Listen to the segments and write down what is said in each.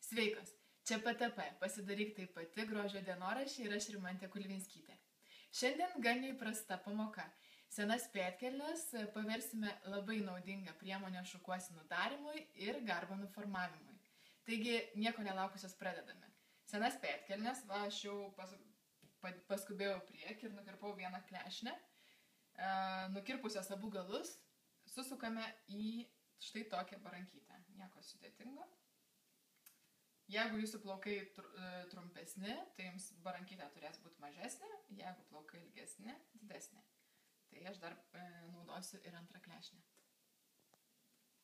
Sveikos, čia PTP, pasidaryk tai pati grožio dienoraščiai ir aš Rimantė Kulvinskytė. Šiandien gan neįprasta pamoka. Senas pėdkelnes paversime labai naudingą priemonę šukuosenų darymui ir garbanų formavimui. Taigi, nieko nelaukusios pradedame. Senas pėdkelnes, aš jau paskubėjau priekį ir nukirpau vieną klešnę. Nukirpusios abu galus, susukame į štai tokią barankytę. Nieko sudėtingo. Jeigu jūsų plaukai trumpesni, tai jums barankytė turės būti mažesnė, jeigu plaukai ilgesni, didesnė. Tai aš dar naudosiu ir antrą klešnę.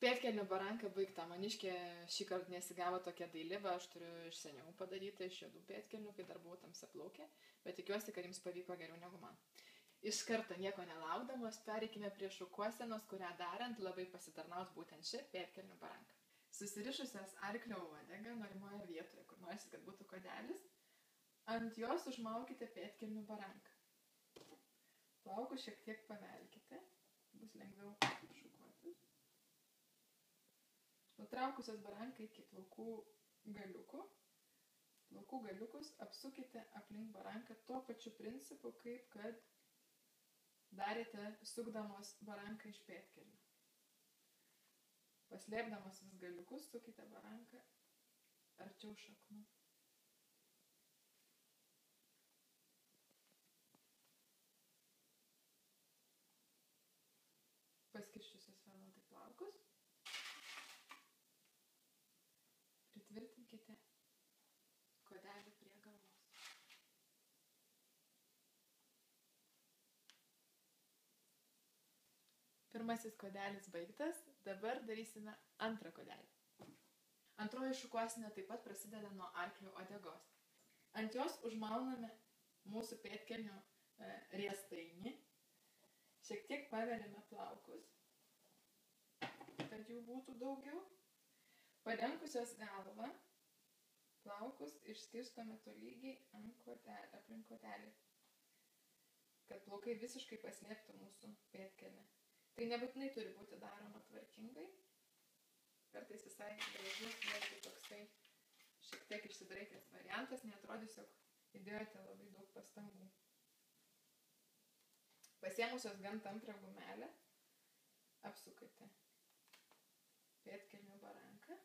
Pėdkelnių baranka baigta. Maniškė šį kartą nesigavo tokia daili, aš turiu iš seniau padarytą iš juodų pėdkelnių, kai dar buvau tamsiaplaukė, bet tikiuosi, kad jums pavyko geriau negu man. Iš karto nieko nelaukdamos pereikime prie šukuosenos, kurią darant labai pasitarnaus būtent ši pėdkelnių baranka. Susirišusios arklio uodegą norimoje vietoje, kur norisi, kad būtų kodelis, ant jos užmaukite pėdkelnių baranką. Plaukus šiek tiek pavelkite, bus lengviau šukuoti. Nutraukusios baranką iki plaukų galiukus apsukite aplink baranką tuo pačiu principu, kaip kad darėte sukdamos baranką iš pėdkelnių. Paslėpdamas vis galiukus, sukite baranką arčiau šaknų. Paskirsčiusios vienodai plaukus, pritvirtinkite kodelį prie galvos. Pirmasis kodelis baigtas, dabar darysime antrą kodelį. Antroji šukuosenė taip pat prasideda nuo arklio uodegos. Ant jos užmauname mūsų pėdkelnių riestainį, šiek tiek paveliame plaukus, kad jų būtų daugiau. Padenkusios galvą, plaukus išskirstome tolygiai aplink kodelį, kad plaukai visiškai paslėptų mūsų pėdkelnę. Tai nebūtinai turi būti daroma tvarkingai. Kartais visai gražus, netgi toksai šiek tiek išsidraikęs variantas, neatrodys, jog įdėjote labai daug pastangų. Pasiėmusios gan tamprią gumelę, apsukate pėdkelnių baranką.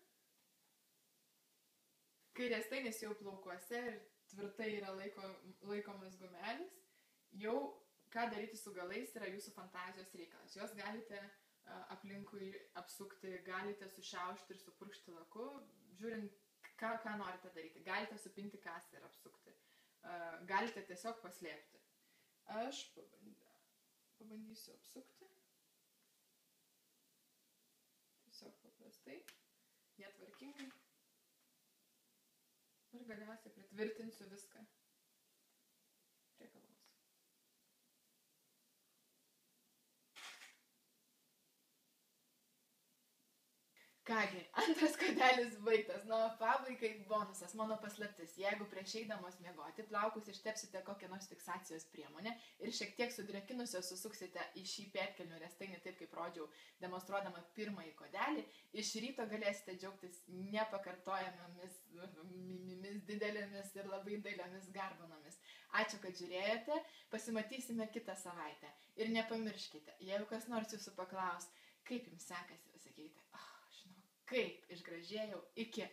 Kai riestainis jau plaukuose ir tvirtai yra laikomas gumelis, jau ką daryti su galais yra jūsų fantazijos reikalas. Jos galite aplinkui apsukti, galite sušiaušti ir supurkšti laku, žiūrint, ką norite daryti. Galite supinti kasą ir apsukti. Galite tiesiog paslėpti. Aš pabandysiu apsukti. Tiesiog paprastai, netvarkingai. Ir galiausiai pritvirtinsiu viską prie galvos. Kągi, antras kodelis baigtas, pabaigai bonusas, mano paslaptis. Jeigu prieš eidamos miegoti plaukus ištepsite kokią nors fiksacijos priemonę ir šiek tiek sudrėkinusios susuksite į šį pėdkelnių riestainį taip, kaip rodžiau, demonstruodama pirmąjį kodelį, iš ryto galėsite džiaugtis nepakartojamomis, didelėmis ir labai dailiomis garbanomis. Ačiū, kad žiūrėjote, pasimatysime kitą savaitę. Ir nepamirškite, jeigu kas nors jūsų paklaus, kaip jums sekasi, sakykite, žinau, kaip išgražėjau, iki.